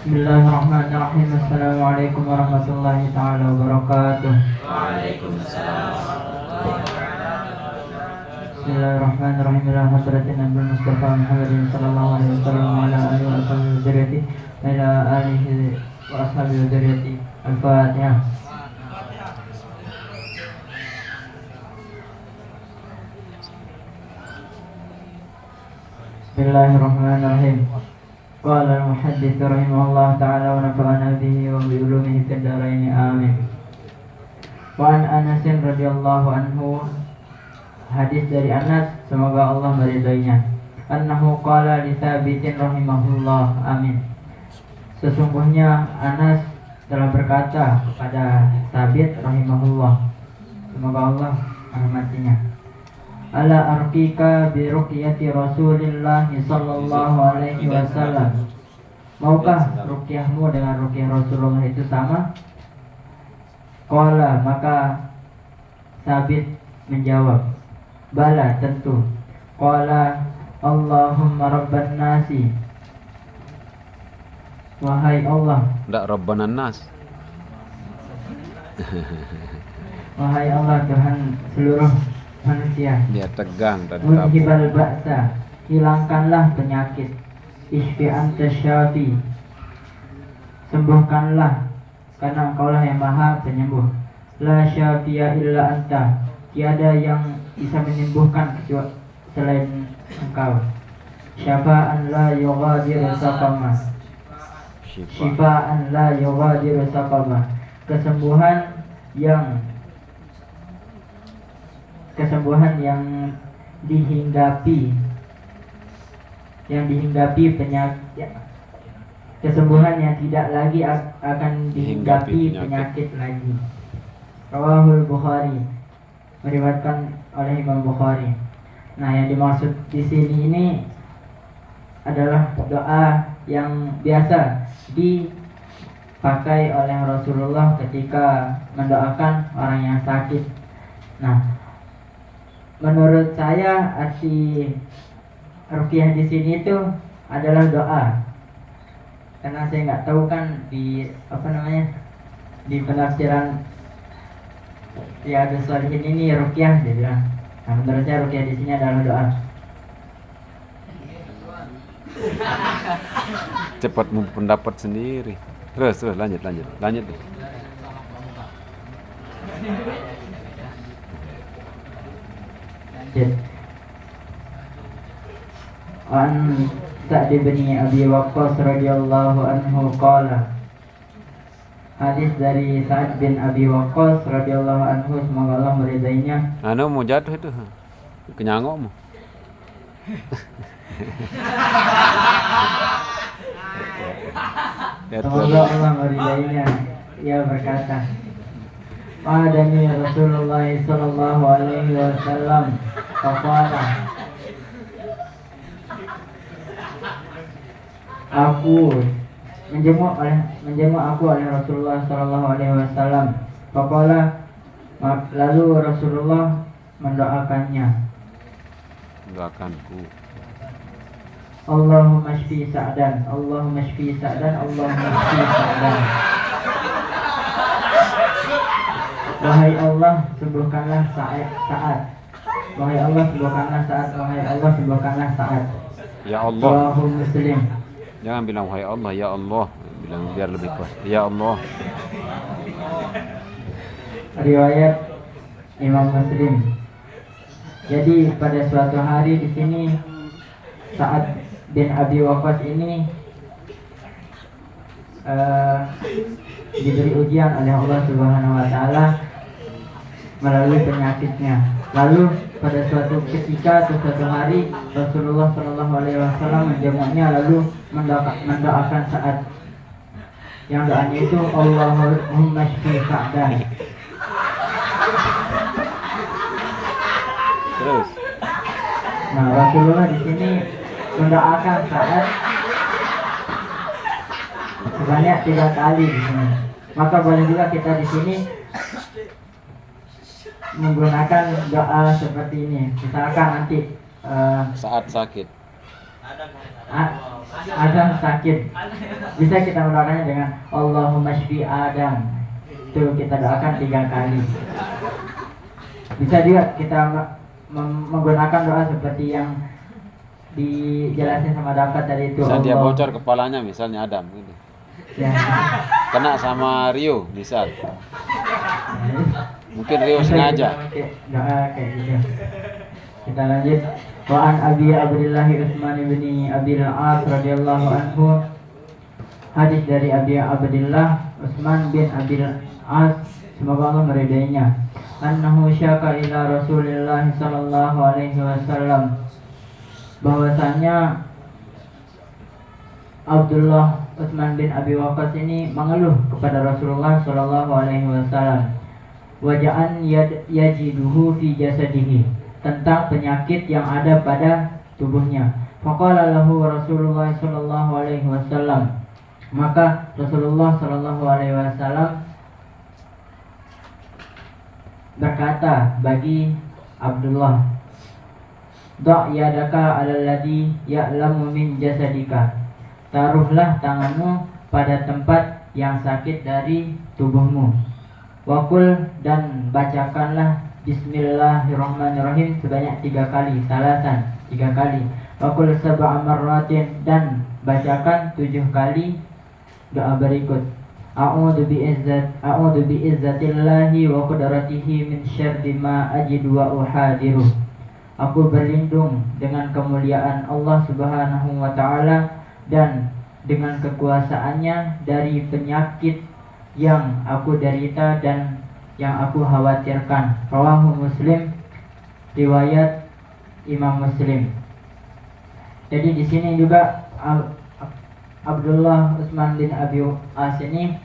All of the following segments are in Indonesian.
Bismillahirrahmanirrahim. Assalamualaikum warahmatullahi taala wabarakatuh. Waalaikumsalam. Bismillahirrahmanirrahim. Ila hadratin Nabi Mustafa Muhammadin sallallahu alaihi wasallam wa ala alihi wa sahbihi wa dzurriyyati ila alihi wa ashabihi wa dzurriyyati. Al-Fatihah. Bismillahirrahmanirrahim. Qala al-muhaddits rahimahullah ta'ala wa nafa'ana bihi wa bi ulumihi fid dharain amin. Wa an Anas radhiyallahu anhu, hadis dari Anas, semoga Allah meridainya, annahu qala li Tsabitin rahimahullah, amin. Sesungguhnya Anas telah berkata kepada Tsabit rahimahullah, semoga Allah merahmatinya, ala arqika bi ruqyati Rasulillah sallallahu alaihi wasallam. Maukah ruqyahmu dengan ruqyah Rasulullah itu sama? Qala, maka Tsabit menjawab, bala, tentu. Qala, Allahumma rabban nasi. Wahai Allah. Enggak Rabbanan Nas. Wahai Allah, Tuhan seluruh manusia. Dia tegang dan Mudhibal ba'sa, hilangkanlah penyakit. Ishfi anta syafi, sembuhkanlah, karena Engkaulah yang maha penyembuh. La syafiya illa anta, tiada yang bisa menyembuhkan kecuali selain Engkau. Syafa'an la yughadiru saqama, syifa'an la yughadiru saqama, kesembuhan yang dihinggapi penyakit, kesembuhan yang tidak lagi akan dihinggapi penyakit lagi. Rawahul Bukhari, meriwayatkan oleh Imam Bukhari. Nah, yang dimaksud di sini ini adalah doa yang biasa dipakai oleh Rasulullah ketika mendoakan orang yang sakit. Nah, menurut saya arti ruqyah di sini itu adalah doa. Karena saya nggak tahu kan di di penafsiran Riyadhus Shalihin ini ruqyah dia bilang. Nah, menurut saya ruqyah di sini adalah doa. Cepat pendapat sendiri. Terus lanjut. An Sa'd bin Abi Waqqas radhiyallahu anhu qala, hadis dari Sa'd bin Abi Waqqas radhiyallahu anhu, semoga Allah meridainya. Anu mau jatuh itu. Kenyangok mu. Semoga Allah meridainya. Ia berkata, Adani Rasulullah sallallahu alaihi wasallam faqala, menjenguk aku oleh Rasulullah sallallahu alaihi wasallam. Faqala, lalu Rasulullah mendoakannya, Doakanku. Allahumma shfi Sa'dan, Allahumma shfi Sa'dan, Allahumma shfi Sa'dan. Wahai Allah, sembuhkanlah Sa'ad. Wahai Allah, sembuhkanlah Sa'ad. Wahai Allah, sembuhkanlah Sa'ad. Ya Allah. Rawahu Muslim. Jangan bilang wahai Allah, ya Allah. Bilang biar lebih kuat. Ya Allah. Riwayat Imam Muslim. Jadi pada suatu hari di sini Sa'ad bin Abi Waqqas ini diberi ujian oleh Allah Subhanahu wa taala melalui penyakitnya. Lalu pada suatu hari Rasulullah Shallallahu alaihi wasallam menjenguknya, lalu mendoakan Sa'ad. Yang doanya itu Allahumma shfi Sa'dan. Terus. Nah, Rasulullah di sini mendoakan Sa'ad sebanyak 3 kali di sini. Maka boleh juga kita di sini menggunakan doa seperti ini. Misalkan nanti saat sakit. Adam sakit, bisa kita mendoakannya dengan Allahumma shfi Adam. Itu kita doakan 3 kali. Bisa juga kita menggunakan doa seperti yang dijelasin sama dapat tadi itu. Misal dia bocor kepalanya, misalnya Adam gitu. Ya. Kena sama Rio misal. Mungkin Rio Bisa sengaja. kita doa kayak gitu. Kita lanjut. Wa an Abi Abdullah Utsman bin Abi al-As radhiyallahu anhu. Hadis dari Abi Abdullah Utsman bin Abi al-As, semoga Allah meridainya. Annahu syaka ila Rasulillah sallallahu alaihi wasallam, bahwasanya Abdullah Utsman bin Abi Waqqas ini mengeluh kepada Rasulullah sallallahu alaihi wasallam waja'an yajiduhu fi jasadihi, tentang penyakit yang ada pada tubuhnya. Faqala lahu Rasulullah sallallahu alaihi wasallam, maka Rasulullah sallallahu alaihi wasallam berkata bagi Abdullah, "Da' yadaka 'alal ladzi ya'lamu min jasadika." Taruhlah tanganmu pada tempat yang sakit dari tubuhmu. Wakul, dan bacakanlah Bismillahirrahmanirrahim sebanyak 3 kali, salasan 3 kali. Wakul sab'a marratin, dan bacakan 7 kali doa berikut. A'udzu bi'izzatillahi wa qudratihi min syarri ma ajidu wa uhadiru. Aku berlindung dengan kemuliaan Allah Subhanahu wa taala dan dengan kekuasaannya dari penyakit yang aku derita dan yang aku khawatirkan. Rawahu Muslim, riwayat Imam Muslim. Jadi di sini juga Abdullah Utsman bin Abi As ini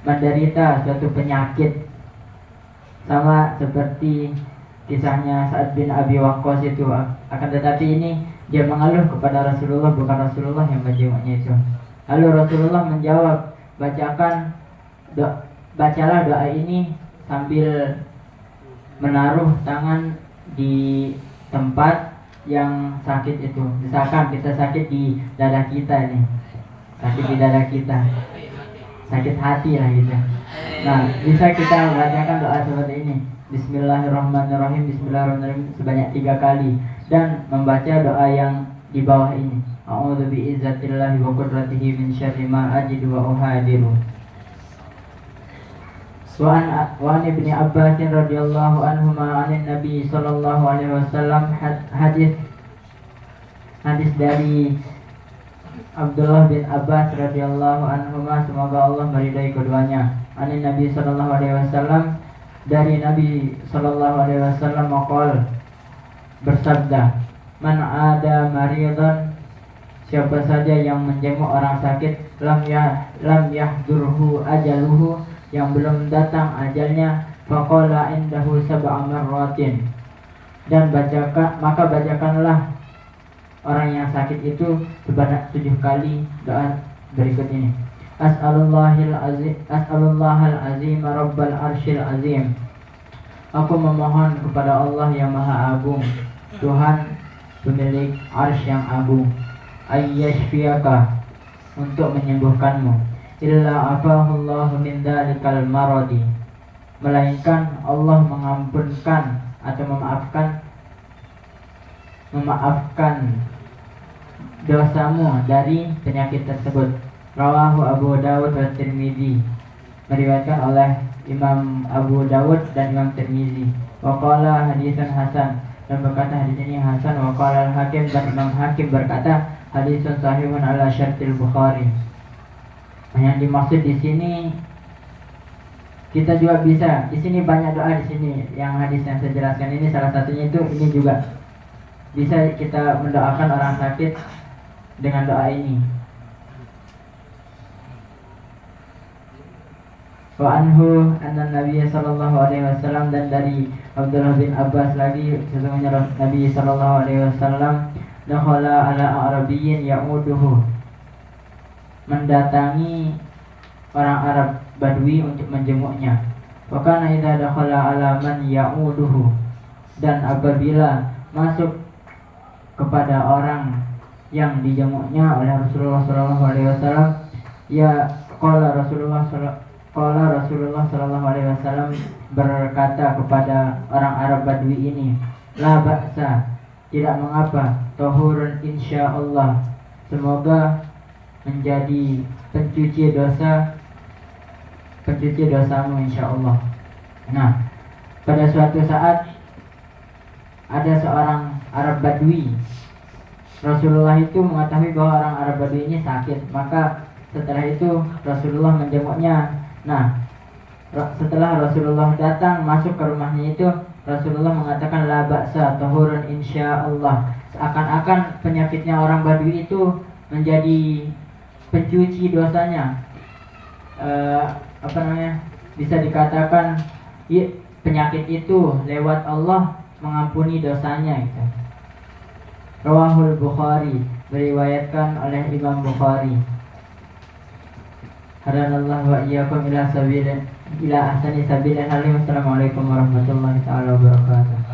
menderita suatu penyakit sama seperti kisahnya Sa'ad bin Abi Waqqas itu. Akan tetapi ini dia mengeluh kepada Rasulullah, bukan Rasulullah yang menjenguknya itu. Lalu Rasulullah menjawab, bacalah doa ini sambil menaruh tangan di tempat yang sakit itu. Misalkan kita sakit di dada kita nih, sakit di dada kita, sakit hati lah gitu. Nah, bisa kita membacakan doa seperti ini, Bismillahirrahmanirrahim, Bismillahirrahmanirrahim sebanyak 3 kali, dan membaca doa yang di bawah ini, A'udzu bi'izzatillahi wa qudratihi min syarri ma ajidu wa uhadiru. Wa an Ibnu Abbas radhiyallahu anhuma 'anil Nabi sallallahu alaihi wasallam, hadis dari Abdullah bin Abbas radhiyallahu anhuma, semoga Allah meridai keduanya. Anin Nabi sallallahu alaihi wasallam, dari Nabi sallallahu alaihi wasallam maqal, bersabda, man ada maridan, siapa saja yang menjenguk orang sakit, lam yahdurhu ajaluhu, yang belum datang ajalnya, faqala indahu sab'a marratin, dan bacakanlah orang yang sakit itu sebanyak 7 kali doa berikut ini. As'alullahal azim rabbal arsyil azim. Aku memohon kepada Allah yang maha agung, Tuhan pemilik arsy yang agung, ayyashfiyaka, untuk menyembuhkanmu, illa afahullahu min dalikal maradi, melainkan Allah mengampunkan atau memaafkan dosamu dari penyakit tersebut. Rawahu Abu Dawud dan Tirmizi, meriwayatkan oleh Imam Abu Dawud dan Imam Tirmizi. Wa qala hadisun hasan, dan berkata hadis ini hasan. Wa qala al-Hakim, dan Imam Hakim berkata hadisun sahihun ala syartil Bukhari. Yang dimaksud di sini, kita juga bisa, di sini banyak doa di sini yang hadis yang saya jelaskan ini, salah satunya itu ini juga bisa kita mendoakan orang sakit dengan doa ini. Wa anhu anna Nabi sallallahu alaihi wasallam, dan dari Abdullah bin Abbas lagi, sesungguhnya Nabi sallallahu alaihi wasallam dakhala ala arabiyyin ya'uduhu, mendatangi orang Arab Badui untuk menjenguknya. Wa kana idza dakhala ala man ya'uduhu, dan apabila masuk kepada orang yang dijenguknya oleh Rasulullah SAW. Ya, qala Rasulullah SAW berkata kepada orang Arab Badui ini, la ba'sa, tidak mengapa, tahurun insyaallah, semoga menjadi pencuci dosamu insyaallah. Nah, pada suatu saat ada seorang Arab Badui. Rasulullah itu mengetahui bahwa orang Arab Badui ini sakit, maka setelah itu Rasulullah menjenguknya. Nah, setelah Rasulullah datang masuk ke rumahnya itu, Rasulullah mengatakan la ba'sa tahurun insyaallah. Seakan-akan penyakitnya orang Badui itu menjadi pencuci dosanya. Bisa dikatakan penyakit itu lewat Allah mengampuni dosanya gitu. Rawahul Bukhari, diriwayatkan oleh Imam Bukhari. Hadanallahu wa iyyakum ila ahsani sabilil halim. Assalamualaikum warahmatullahi taala wabarakatuh.